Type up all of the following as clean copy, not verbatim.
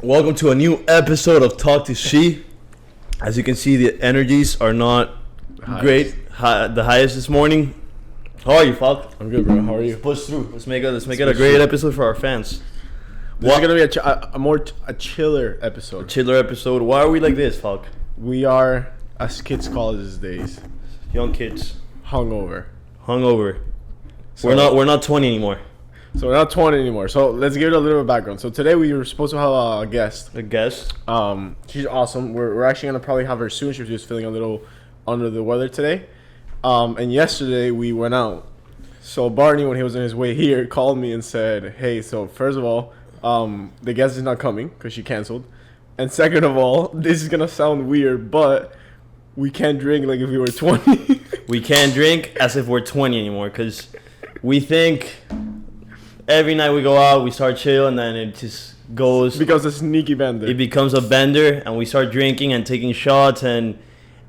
Welcome to a new episode of Talk to She. As you can see, the energies are not great. The highest this morning. How are you, Falc? I'm good, bro. How are you? Let's push through. Let's make it a great episode for our fans. This is gonna be a chiller episode. Chiller episode. Why are we like this, Falc? We are, as kids call it these days, Young kids. hungover. So we're not 20 anymore. So we're not 20 anymore. So let's give it a little bit of background. So today we were supposed to have a guest. A guest. She's awesome. We're actually gonna probably have her soon. She's just feeling a little under the weather today. And yesterday we went out. So Barney, when he was on his way here, called me and said, "Hey, so first of all, the guest is not coming because she canceled. And second of all, this is gonna sound weird, but we can't drink like if we were 20." We can't drink as if we're 20 anymore because we think every night we go out, we start chill, and then it just goes. Because a sneaky bender. It becomes a bender, and we start drinking and taking shots, and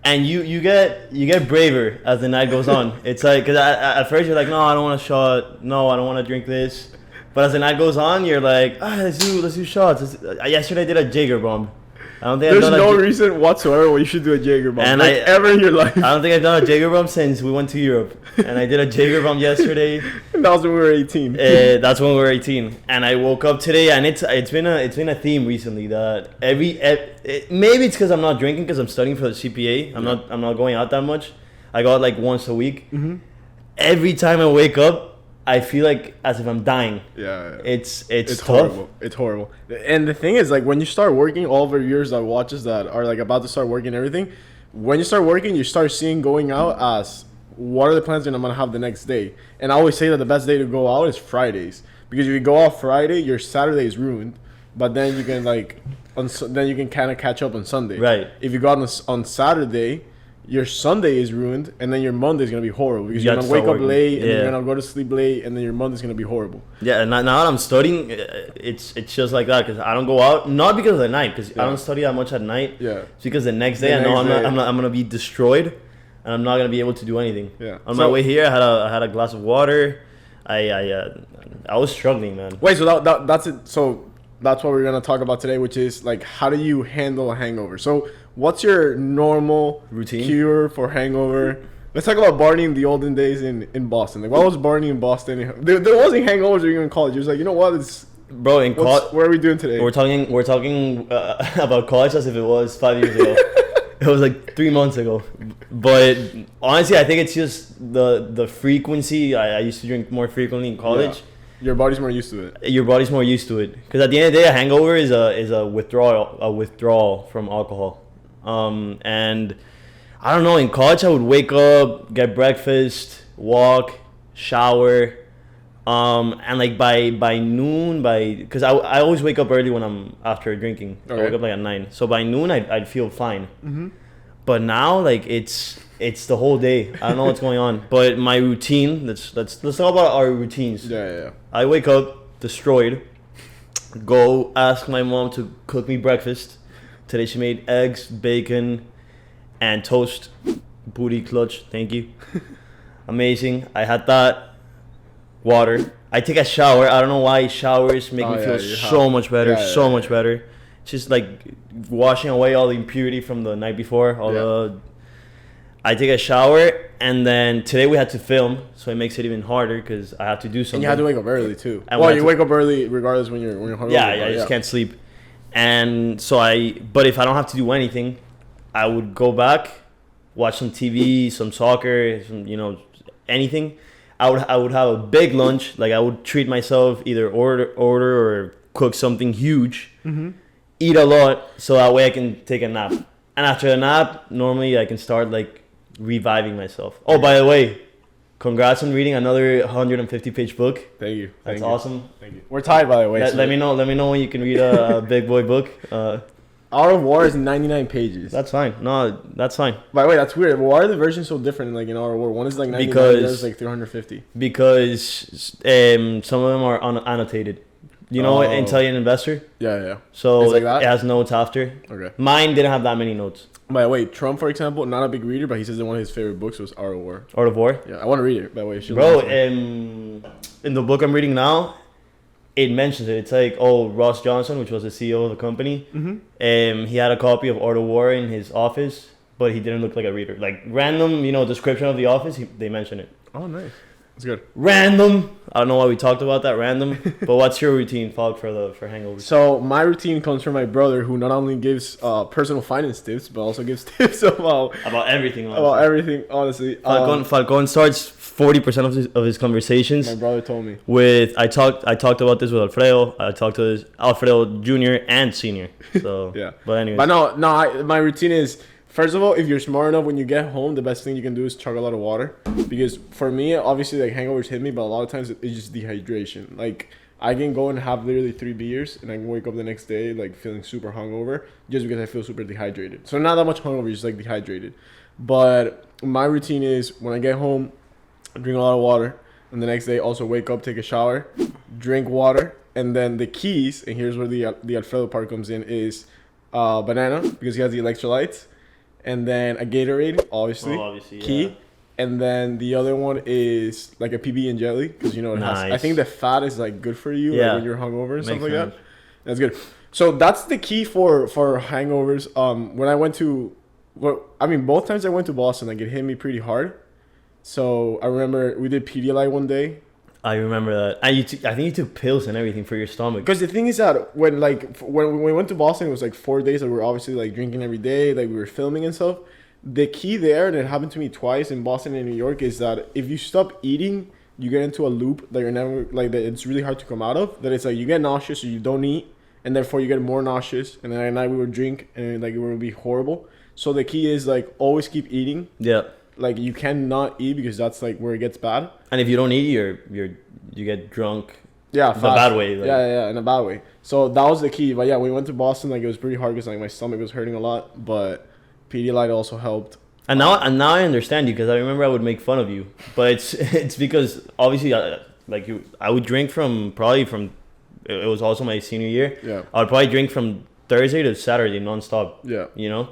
you get braver as the night goes on. It's like, cause at first you're like, no, I don't want a shot. No, I don't want to drink this. But as the night goes on, you're like, let's do shots. Yesterday I did a Jager bomb. I don't think There's no reason whatsoever why you should do a Jager bomb. And ever in your life. I don't think I've done a Jager bomb since we went to Europe. And I did a Jager bomb yesterday. And that was when we were 18. That's when we were 18. And I woke up today, and it's been a theme recently that maybe it's because I'm not drinking because I'm studying for the CPA. I'm not going out that much. I go out like once a week. Mm-hmm. Every time I wake up, I feel like as if I'm dying. Yeah. It's tough. Horrible. It's horrible. And the thing is, like, when you start working, all of our viewers that watches that are like about to start working and everything, when you start working, you start seeing going out as what are the plans that I'm gonna have the next day. And I always say that the best day to go out is Fridays, because if you go out Friday, your Saturday is ruined. But then you can then you can kind of catch up on Sunday. Right. If you go out on Saturday, your Sunday is ruined, and then your Monday is going to be horrible because you're going to wake up late, and you're going to go to sleep late, and then your Monday's going to be horrible. Yeah, and now that I'm studying, it's just like that because I don't go out, not because of the night, because I don't study that much at night. Yeah. It's because the next day I know I'm going to be destroyed, and I'm not going to be able to do anything. Yeah. On my way here, I had a glass of water. I was struggling, man. Wait, so that's it. So that's what we're going to talk about today, which is, like, how do you handle a hangover? So what's your normal routine cure for hangover? Let's talk about Barney in the olden days in Boston. Like, what was Barney in Boston? There wasn't hangovers or even in college. It was like, you know what? Bro, in college, what are we doing today? We're talking about college as if it was 5 years ago. It was like 3 months ago. But honestly, I think it's just the frequency. I used to drink more frequently in college. Yeah. Your body's more used to it. Your body's more used to it. Because at the end of the day, a hangover is a withdrawal from alcohol. And I don't know, in college I would wake up, get breakfast, walk, shower, and like by noon, because I always wake up early when I'm after drinking. Okay. I wake up like at 9. So by noon I'd feel fine. Mm-hmm. But now like it's the whole day. I don't know what's going on. But my routine, let's talk about our routines. Yeah. I wake up destroyed, go ask my mom to cook me breakfast. Today she made eggs, bacon, and toast. Booty clutch, thank you. Amazing. I had that. Water. I take a shower. I don't know why showers make me feel so much better. Much better. Just like washing away all the impurity from the night before. I take a shower, and then today we had to film, so it makes it even harder because I have to do something. And you had to wake up early too. You wake up early regardless when you're hungover. Yeah, I just can't sleep. And so but if I don't have to do anything, I would go back, watch some TV, some soccer, anything. I would have a big lunch. Like I would treat myself, either order or cook something huge, eat a lot, so that way I can take a nap. And after a nap, normally I can start like reviving myself. Oh, by the way, congrats on reading another 150-page book. Thank you. That's awesome. Thank you. We're tied, by the way. Let me know when you can read a big boy book. Art of War is 99 pages. That's fine. No, that's fine. By the way, that's weird. Why are the versions so different? Like in Art of War, one is like 99, the other is like 350. Because some of them are annotated. You know, Intelligent Investor? Yeah. So it's like that? It has notes after. Okay. Mine didn't have that many notes. By the way, Trump, for example, not a big reader, but he says that one of his favorite books was Art of War. Art of War? Yeah, I want to read it, by the way. Bro, in the book I'm reading now, it mentions it. It's like, oh, Ross Johnson, which was the CEO of the company, he had a copy of Art of War in his office, but he didn't look like a reader. Like random, description of the office, they mention it. Oh, nice. That's good. Random. I don't know why we talked about that. Random. But what's your routine, Falk, for hangovers? So my routine comes from my brother, who not only gives personal finance tips, but also gives tips about everything. Honestly. About everything, honestly. Falcon starts 40% of his conversations. My brother told me. I talked about this with Alfredo. I talked to Alfredo Jr. and Senior. So yeah. But anyways. But my routine is, first of all, if you're smart enough, when you get home, the best thing you can do is chug a lot of water. Because for me, obviously, like hangovers hit me, but a lot of times it's just dehydration. Like I can go and have literally 3 beers, and I can wake up the next day like feeling super hungover just because I feel super dehydrated. So not that much hungover, just like dehydrated. But my routine is when I get home, I drink a lot of water, and the next day also wake up, take a shower, drink water, and then the keys. And here's where the Alfredo part comes in: is banana, because he has the electrolytes. And then a Gatorade, obviously key. Yeah. And then the other one is like a PB and jelly, because it has. I think the fat is like good for you like when you're hungover and stuff like that. That's good. So that's the key for hangovers. When I went to, both times I went to Boston, like it hit me pretty hard. So I remember we did Pedialyte one day. I remember that. I think you took pills and everything for your stomach. Because the thing is that when we went to Boston, it was like 4 days that we were obviously like drinking every day, like we were filming and stuff. The key there, and it happened to me twice in Boston and New York, is that if you stop eating, you get into a loop that you're never like that. It's really hard to come out of. That it's like you get nauseous, so you don't eat, and therefore you get more nauseous. And then at night we would drink, and like it would be horrible. So the key is like always keep eating. Yeah. Like you cannot eat, because that's like where it gets bad. And if you don't eat, you get drunk. Yeah, in a bad way. Like. Yeah, in a bad way. So that was the key. But yeah, we went to Boston. Like it was pretty hard because like my stomach was hurting a lot. But Pedialyte also helped. And now I understand you, because I remember I would make fun of you, but it's because obviously I would drink from it was also my senior year. Yeah. I would probably drink from Thursday to Saturday nonstop. Yeah.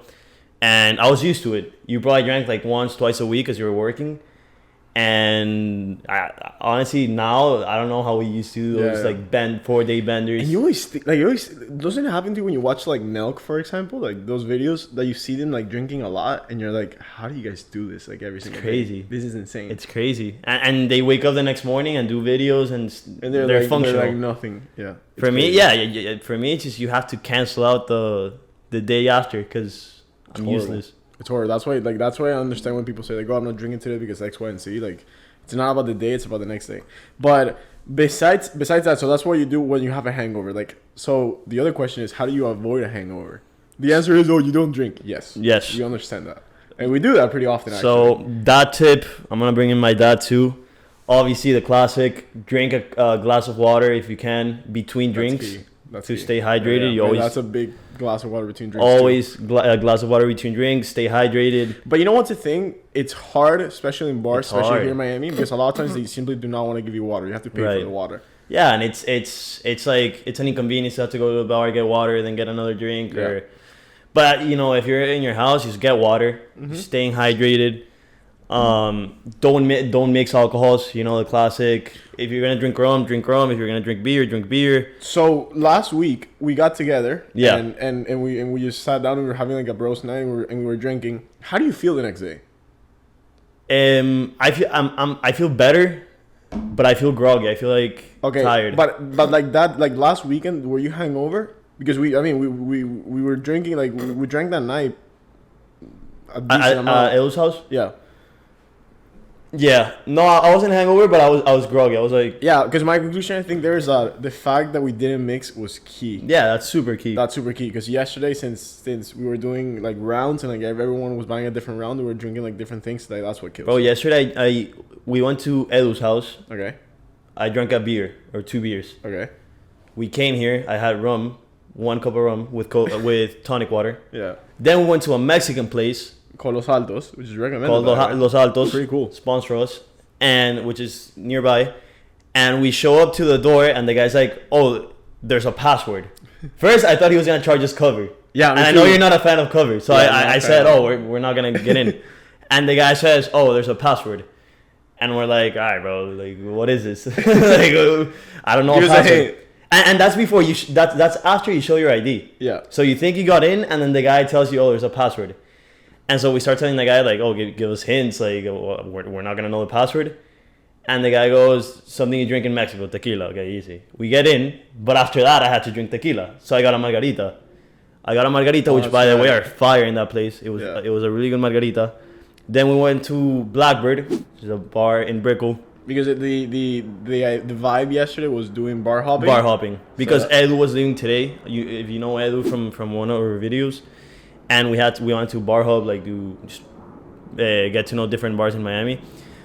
And I was used to it. You probably drank like once, twice a week as you were working. And honestly, now I don't know how we used to do those like 4-day benders. And you always doesn't it happen to you when you watch like Nelk, for example, like those videos that you see them like drinking a lot, and you're like, how do you guys do this like every single crazy day? This is insane. It's crazy. And they wake up the next morning and do videos, and they're like, functional. They're like nothing. Yeah. For me, yeah. For me, it's just you have to cancel out the day after, because I'm useless. It's horrible. That's why I understand when people say like, "Oh, I'm not drinking today because X, Y, and Z." Like, it's not about the day; it's about the next day. But besides that, so that's what you do when you have a hangover. Like, so the other question is, how do you avoid a hangover? The answer is, you don't drink. Yes. We understand that, and we do that pretty often. Actually. So that tip, I'm gonna bring in my dad too. Obviously, the classic: drink a glass of water if you can between drinks. That's to stay hydrated. Yeah. That's a big glass of water between drinks. Always a glass of water between drinks. Stay hydrated. But you know what's the thing? It's hard, especially in bars, especially here in Miami, because a lot of times they simply do not want to give you water. You have to pay for the water. Yeah, and it's like it's an inconvenience to have to go to the bar, get water, then get another drink. But if you're in your house, just get water. Staying hydrated. Don't mix alcohols. The classic. If you're gonna drink rum, drink rum. If you're gonna drink beer, drink beer. So last week we got together. Yeah. And we just sat down and we were having like a bros night and we were drinking. How do you feel the next day? I feel better, but I feel groggy. I feel like tired. But like that, like last weekend, were you hungover? Because we were drinking, like we drank that night. At Elo's house. Yeah. Yeah, no, I wasn't hangover, but I was groggy. I was like, because my conclusion, I think there is the fact that we didn't mix was key. Yeah, that's super key. Because yesterday, since we were doing like rounds and like everyone was buying a different round, we were drinking like different things. Like that's what kills. Bro, yesterday we went to Edu's house. Okay. I drank a beer or 2 beers. Okay. We came here. I had rum, 1 cup of rum with tonic water. Yeah. Then we went to a Mexican place. Called Los Altos, which is recommended. Called Los Altos. Pretty cool. Sponsor us, and which is nearby. And we show up to the door, and the guy's like, "Oh, there's a password." First, I thought he was gonna charge us cover. Yeah, and I know you're not a fan of cover, so I said, "Oh, we're not gonna get in." And the guy says, "Oh, there's a password," and we're like, "All right, bro. Like, what is this?" Like, I don't know. And that's before you. That's after you show your ID. Yeah. So you think you got in, and then the guy tells you, "Oh, there's a password." And so we start telling the guy like, "Oh, give us hints. Like, we're not gonna know the password." And the guy goes, "Something you drink in Mexico, tequila." Okay, easy. We get in, but after that, I had to drink tequila, so I got a margarita. Which by the way are fire in that place. It was a really good margarita. Then we went to Blackbird, which is a bar in Brickell. Because the vibe yesterday was doing bar hopping. Bar hopping. Because Edu was doing today. If you know Edu from one of our videos, and we went to bar hop, like get to know different bars in Miami.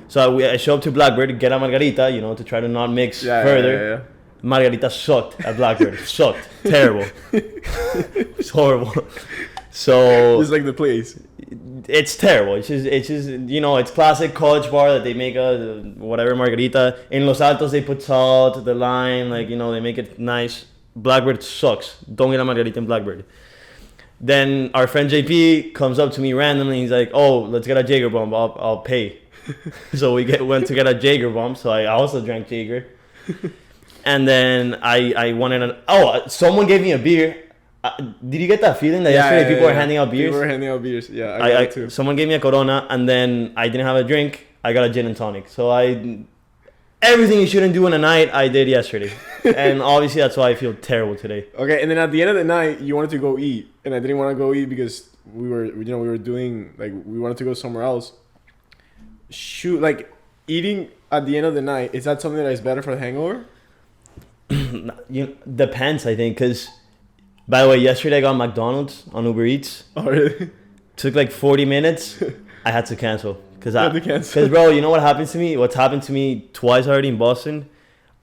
So I show up to Blackbird, get a margarita, to try to not mix further. Yeah. Margarita sucked at Blackbird. Sucked. Terrible. It's horrible. So it's like the place. It's terrible. It's just it's classic college bar that they make a whatever margarita. In Los Altos they put salt, the lime, they make it nice. Blackbird sucks. Don't get a margarita in Blackbird. Then our friend JP comes up to me randomly. He's like, "Oh, let's get a Jager bomb. I'll pay." So we went to get a Jager bomb. So I also drank Jager. And then I wanted someone gave me a beer. Did you get that feeling that yesterday people were handing out beers? People were handing out beers. Yeah, I got it too. Someone gave me a Corona, and then I didn't have a drink. I got a gin and tonic. So everything you shouldn't do in a night, I did yesterday. And obviously that's why I feel terrible today. Okay, and then at the end of the night, you wanted to go eat, and I didn't want to go eat because we were doing we wanted to go somewhere else. Shoot, eating at the end of the night, is that something that is better for the hangover? Depends, I think, because by the way, yesterday I got McDonald's on Uber Eats. Oh really? Took 40 minutes. I had to cancel because bro, you know what happens to me? What's happened to me twice already in Boston?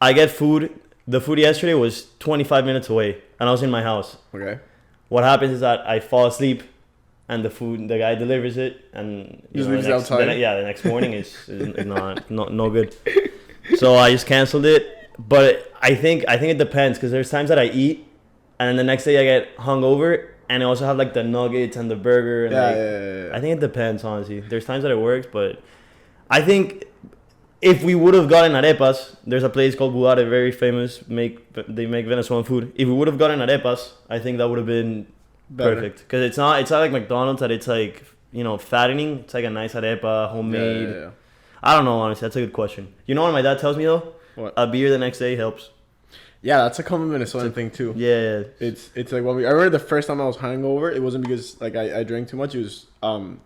I get food. The food yesterday was 25 minutes away, and I was in my house. Okay. What happens is that I fall asleep, and the guy delivers it, and just leaves it outside. The next morning is no good. So I just canceled it. But I think it depends because there's times that I eat, and then the next day I get hungover, and I also have the nuggets and the burger. And yeah. I think it depends, honestly. There's times that it works, but I think if we would have gotten arepas, there's a place called Budare, very famous. They make Venezuelan food. If we would have gotten arepas, I think that would have been perfect because it's not like McDonald's that it's fattening. It's like a nice arepa, homemade. Yeah. I don't know, honestly. That's a good question. You know what my dad tells me though? What? A beer the next day helps. Yeah, that's a common Venezuelan thing too. Yeah. It's like I remember the first time I was hungover, it wasn't because I drank too much. It was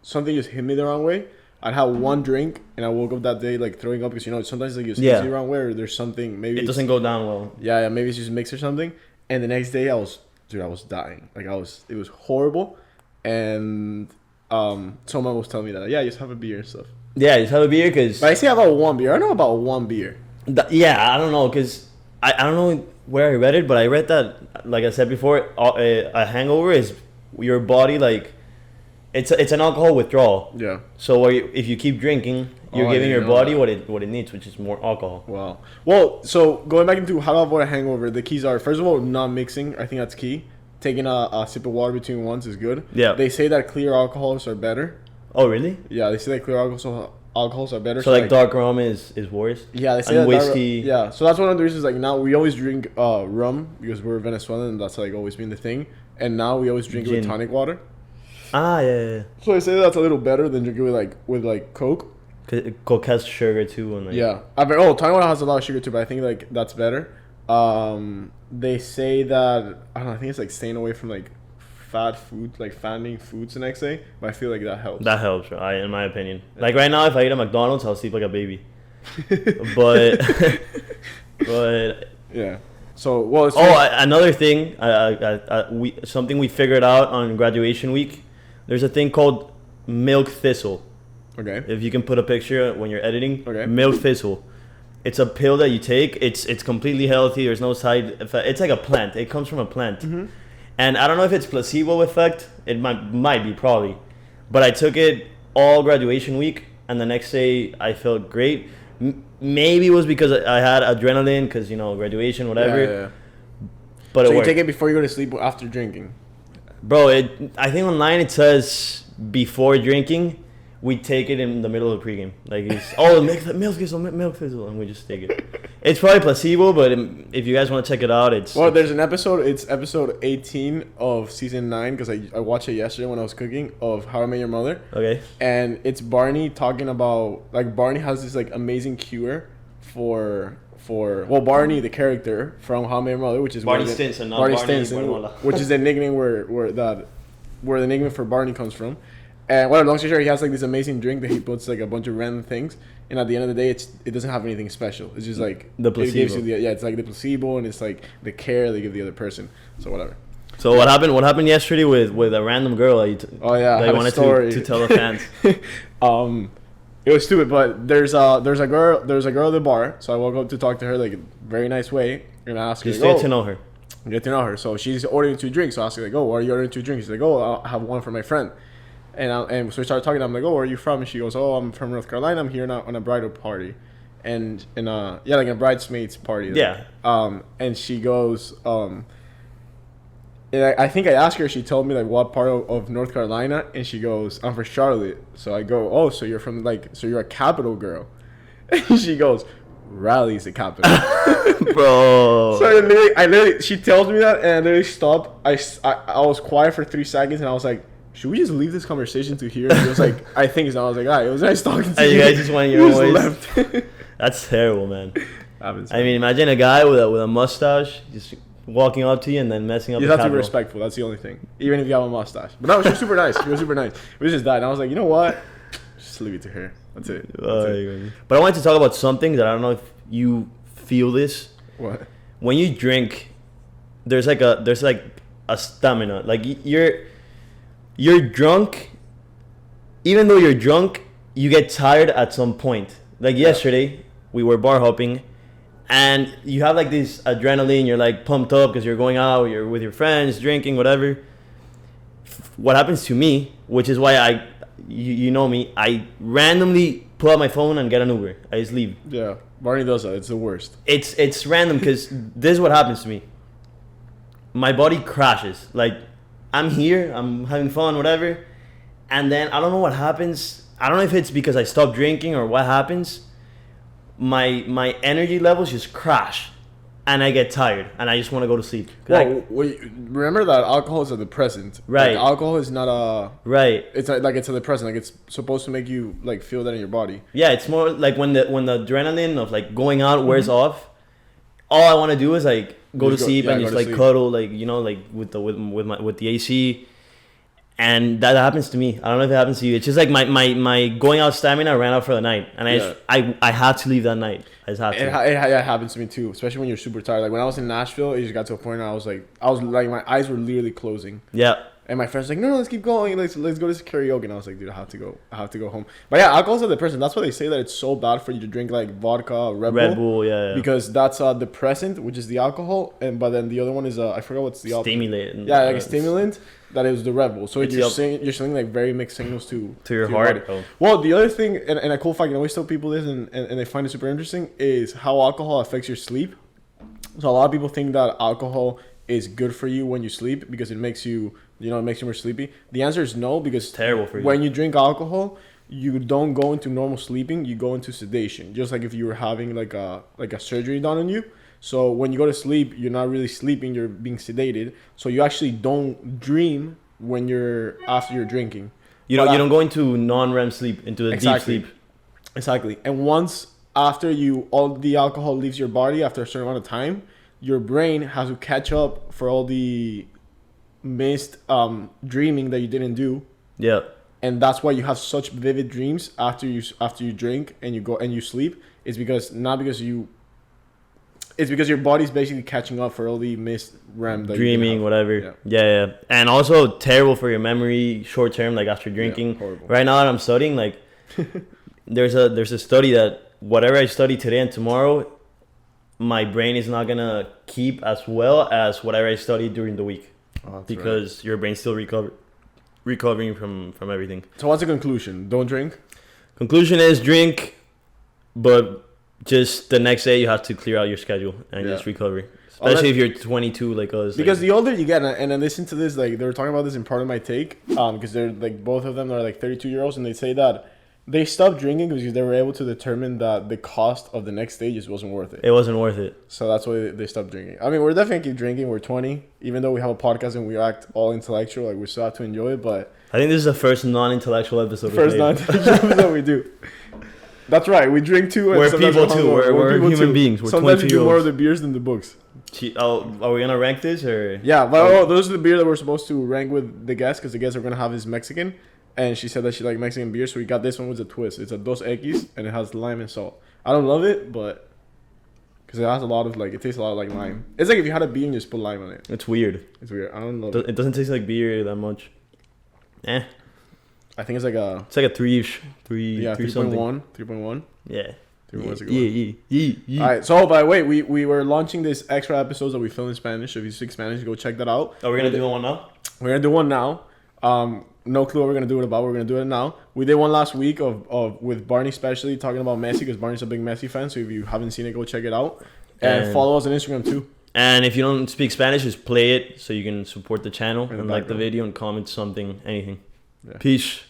something just hit me the wrong way. I'd have one drink and I woke up that day throwing up because sometimes you just hits you the wrong way or there's something maybe it doesn't go down well. Yeah, maybe it's just mixed or something. And the next day I was dying. It was horrible. And someone was telling me that just have a beer and stuff. Yeah, just have a beer because. But I say about one beer. I know about one beer. I don't know because I don't know where I read it, but I read that, like I said before, a hangover is your body it's an alcohol withdrawal. Yeah. So if you keep drinking, you're giving your body what it needs, which is more alcohol. Wow. Well, so going back into how to avoid a hangover, the keys are first of all not mixing. I think that's key. Taking a sip of water between ones is good. Yeah. They say that clear alcohols are better. Oh really? Yeah, they say that clear alcohols are better. So dark rum is worse. Yeah, they say and that whiskey. So that's one of the reasons. Now we always drink rum because we're Venezuelan and that's always been the thing. And now we always drink it with tonic water. Ah yeah. So I say that's a little better than drinking with Coke. Coke has sugar too, and tonic water has a lot of sugar too, but I think that's better. They say that I don't know. I think it's staying away from fat food, fattening foods the next day. But I feel like that helps. That helps, in my opinion. Right now, if I eat at McDonald's, I'll sleep like a baby. but yeah. So another thing, something we figured out on graduation week. There's a thing called milk thistle. Okay. If you can put a picture when you're editing. Okay. Milk thistle. It's a pill that you take. It's completely healthy. There's no side effect. It's like a plant. It comes from a plant. Mm-hmm. And I don't know if it's placebo effect. It might be, probably. But I took it all graduation week, and the next day I felt great. Maybe it was because I had adrenaline, because, graduation, whatever. Yeah. But so you take it before you go to sleep after drinking? Bro, I think online it says before drinking, we take it in the middle of the pregame. Like, milk Thistle, and we just take it. It's probably placebo, but if you guys want to check it out, there's an episode. It's episode 18 of season 9 because I watched it yesterday when I was cooking of How I Met Your Mother. Okay. And it's Barney talking about like Barney has this like amazing cure for Barney the character from How I Met Your Mother, which is Barney Stinson, not Barney Barney Stinson, which is the nickname where the nickname for Barney comes from. And long story short, he has like this amazing drink that he puts like a bunch of random things, and at the end of the day, it doesn't have anything special. It's just like the placebo. It gives you it's like the placebo, and it's like the care they give the other person. So whatever. So what happened? What happened yesterday with a random girl? That you wanted to tell the fans. It was stupid, but there's a girl at the bar. So I walk up to talk to her like very nice way, and I ask her. Just get to know her. Get to know her. So she's ordering 2 drinks. So I ask her like, "Oh, why are you ordering 2 drinks?" She's like, "Oh, I'll have one for my friend." And so we started talking. I'm like, "Oh, where are you from?" And she goes, "Oh, I'm from North Carolina. I'm here on a bridal party, and like a bridesmaids party." Yeah. And she goes, and I think I asked her. She told me like what part of North Carolina, and she goes, "I'm from Charlotte." So I go, "Oh, so you're from so you're a capital girl?" And she goes, "Raleigh's the capital." Bro. So I literally, she tells me that, and I literally stopped. I was quiet for 3 seconds, and I was like, should we just leave this conversation to here? He was like, I think so. I was like, all right, it was nice talking to you. You guys just went your ways. Left. That's terrible, man. I mean, imagine a guy with a mustache just walking up to you and then messing up. You have to be respectful. That's the only thing. Even if you have a mustache. But no, she was super nice. She was super nice. We just died. And I was like, you know what? Just leave it to her. That's it. But I wanted to talk about something that I don't know if you feel this. What? When you drink, there's like a stamina. Like you're drunk. Even though you're drunk, you get tired at some point. Like yesterday, we were bar hopping, and you have like this adrenaline. You're like pumped up because you're going out. You're with your friends, drinking, whatever. What happens to me, which is why you know me, I randomly pull out my phone and get an Uber. I just leave. Yeah, Barney does that. It's the worst. It's random because this is what happens to me. My body crashes. Like, I'm here, I'm having fun, whatever, and then I don't know what happens. I don't know if it's because I stopped drinking or what happens. My energy levels just crash, and I get tired, and I just want to go to sleep. Well, remember that alcohol is a depressant. Right. Like, alcohol is not a... Right. It's it's a depressant. Like, it's supposed to make you, like, feel that in your body. Yeah, it's more like when the adrenaline of, like, going out wears off, all I want to do is, like, go to sleep and just, like, cuddle, like, you know, like, with the AC. And that happens to me. I don't know if it happens to you. It's just like my going out stamina ran out for the night, and I had to leave that night. I just had to. It happens to me too, especially when you're super tired. Like when I was in Nashville, it just got to a point where I was like my eyes were literally closing. Yeah. And my friends were like, no, let's keep going. Let's go to this karaoke. And I was like, dude, I have to go home. But yeah, alcohol's a depressant. That's why they say that it's so bad for you to drink like vodka, Red Bull, yeah. Because that's a depressant, which is the alcohol, but then the other one is I forgot what's the stimulant. Yeah, like a stimulant. That is the Red Bull. So you're sending like very mixed signals to your heart. Oh. Well, the other thing, and a cool fact, I always tell people this, and they find it super interesting, is how alcohol affects your sleep. So a lot of people think that alcohol is good for you when you sleep because it makes you, it makes you more sleepy. The answer is no, because it's terrible for you. When you drink alcohol, you don't go into normal sleeping. You go into sedation, just like if you were having like a surgery done on you. So when you go to sleep, you're not really sleeping, you're being sedated. So you actually don't dream after you're drinking. You don't go into non-REM sleep, into the deep sleep. Exactly. And once after all the alcohol leaves your body after a certain amount of time, your brain has to catch up for all the missed dreaming that you didn't do. Yeah. And that's why you have such vivid dreams after you drink and you go and you sleep. It's because your body's basically catching up for all the missed REM that dreaming, whatever. Yeah. And also terrible for your memory short term, like after drinking. Horrible. Right now that I'm studying, like there's a study that whatever I study today and tomorrow, my brain is not gonna keep as well as whatever I studied during the week. Because your brain's still recovering from everything. So what's the conclusion? Don't drink? Conclusion is drink, but just the next day you have to clear out your schedule and just recover. Especially if you're 22 like us. Because the older you get, and I listened to this, like they were talking about this in Part of My Take, because they're like both of them are like 32-year-olds, and they say that They stopped drinking because they were able to determine that the cost of the next stage just wasn't worth it. It wasn't worth it. So that's why they stopped drinking. I mean, we're definitely keep drinking. We're 20. Even though we have a podcast and we act all intellectual, like we still have to enjoy it. But I think this is the first non-intellectual episode. first non-intellectual episode we do. That's right. We drink too. We're people too. We're human beings. We're sometimes we do more of the. the beers than the books. Oh, are we gonna rank this or? Yeah, but those are the beer that we're supposed to rank with the guests because the guests are gonna have is Mexican, and she said that she liked Mexican beer, so we got this one with a twist. It's a Dos Equis and it has lime and salt. I don't love it, but because it has a lot of like, it tastes a lot like lime. It's like if you had a beer and you just put lime on it. It's weird. It's weird. I don't love it. It doesn't taste like beer that much. I think it's like a. It's like a three something. 3.1. Yeah. 3.1 is a good one. Yeah. All right. So by the way, we were launching this extra episodes that we film in Spanish. So if you speak Spanish, go check that out. Oh, we're gonna do one now. We're gonna do one now. No clue what we're gonna do it about. We're gonna do it now. We did one last week of with Barney, especially talking about Messi because Barney's a big Messi fan. So if you haven't seen it, go check it out and follow us on Instagram too. And if you don't speak Spanish, just play it so you can support the channel and like the video and comment something, anything. Yeah. Peace.